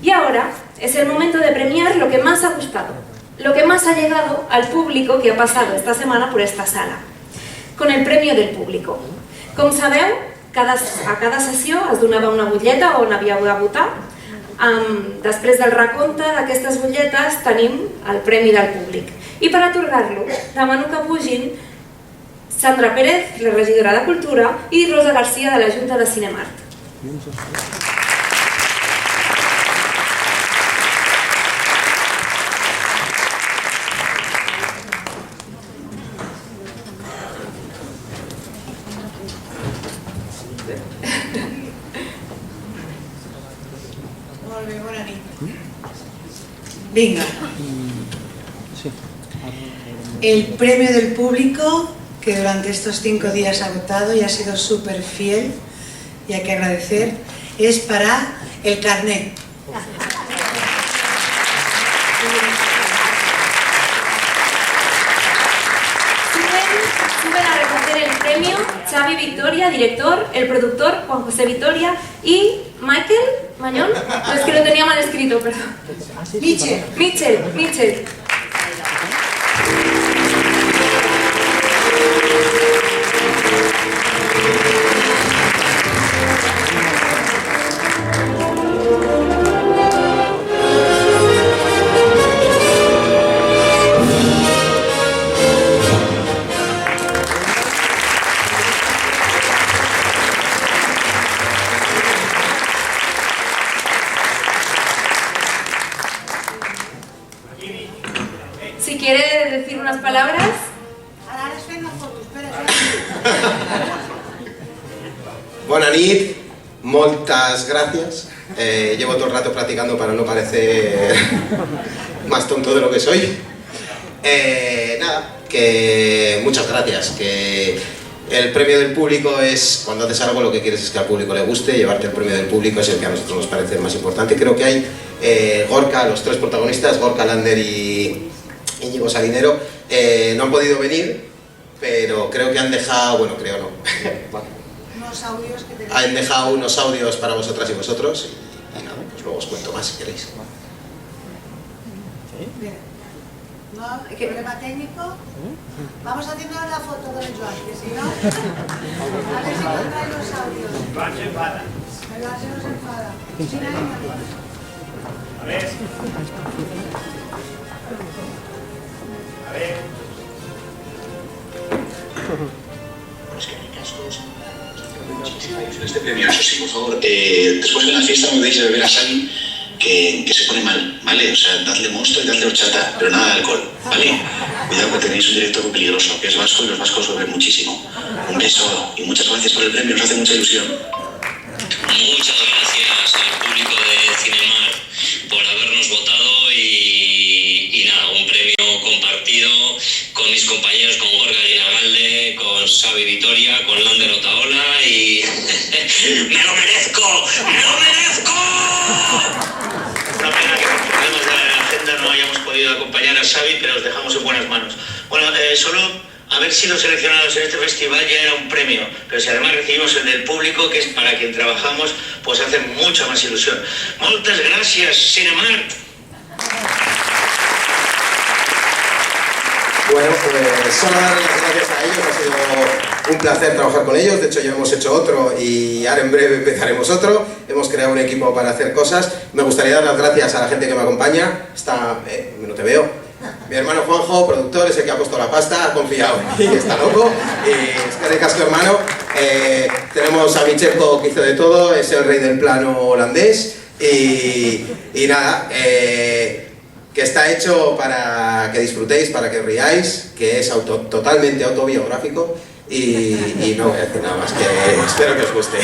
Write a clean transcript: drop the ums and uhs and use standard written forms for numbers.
Y ahora es el momento de premiar lo que más ha gustado, lo que más ha llegado al público que ha pasado esta setmana por esta sala, con el Premi del Públic. Com sabeu, a cada sessió es donava una butlleta on havíeu de votar. Després del recompte d'aquestes butlletes tenim el Premi del Públic. I per atorgar-lo demano que pugin Sandra Pérez, la regidora de Cultura, i Rosa García, de la Junta de Cinemart. Molt bé, bona nit. Venga. El premio del público que durante estos 5 días ha votado y ha sido súper fiel, y hay que agradecer, es para el carnet. Suben a recoger el premio Xavi Victoria, director, el productor Juan José Victoria y Michael Mañón. No, es que lo tenía mal escrito, perdón. Mitchell. Si quiere decir unas palabras. Ara es fent la foto, espera. Bona nit, moltes gràcies. Llevo todo el rato practicando para no parecer más tonto de lo que soy. Nada, que muchas gracias. Que el premio del público es, cuando haces algo lo que quieres es que al público le guste. Llevarte el premio del público es el que a nosotros nos parece más importante. Creo que hay Gorka, los 3 protagonistas, Gorka, Lander y Íñigo Salinero, no han podido venir, pero creo que han dejado, bueno, creo no, Unos audios que tenemos. han dejado unos audios para vosotras y vosotros, y nada, pues luego os cuento más si queréis. Bien. No hay problema técnico. Vamos haciendo la foto del Joan, que si no, a ver si encontráis los audios. Joan se enfada. El Joan se nos enfada. Sí, nadie. A ver. Este premio, eso sí, por favor, después de la fiesta no deis de beber a Xavi, que se pone mal, ¿vale? O sea, dadle mosto y dadle horchata, pero nada de alcohol, ¿vale? Cuidado que tenéis un director muy peligroso, que es vasco y los vascos beben muchísimo. Un beso y muchas gracias por el premio, nos hace mucha ilusión. Muchas gracias al público de Cinemart por habernos votado y nada, un premio compartido con mis compañeros, con Gorka Guinagalde, con Xavi Victoria, con Lander Otaola y... ¡Me lo merezco! ¡Me lo merezco! Una pena que por problemas de la agenda no hayamos podido acompañar a Xavi, pero os dejamos en buenas manos. Bueno, solo haber sido seleccionados en este festival ya era un premio, pero si además recibimos el del público, que es para quien trabajamos, pues hace mucha más ilusión. Muchas gracias, Cinemart. Bueno, pues solo darles las gracias a ellos, ha sido un placer trabajar con ellos, de hecho ya hemos hecho otro y ahora en breve empezaremos otro, hemos creado un equipo para hacer cosas. Me gustaría dar las gracias a la gente que me acompaña, no te veo, mi hermano Juanjo, productor, es el que ha puesto la pasta, ha confiado y está loco, y es que recasco hermano. Tenemos a Michelko, que hizo de todo, es el rey del plano holandés, y nada, que está hecho para que disfrutéis, para que riáis, que es totalmente autobiográfico y no voy a decir nada más, que espero que os guste.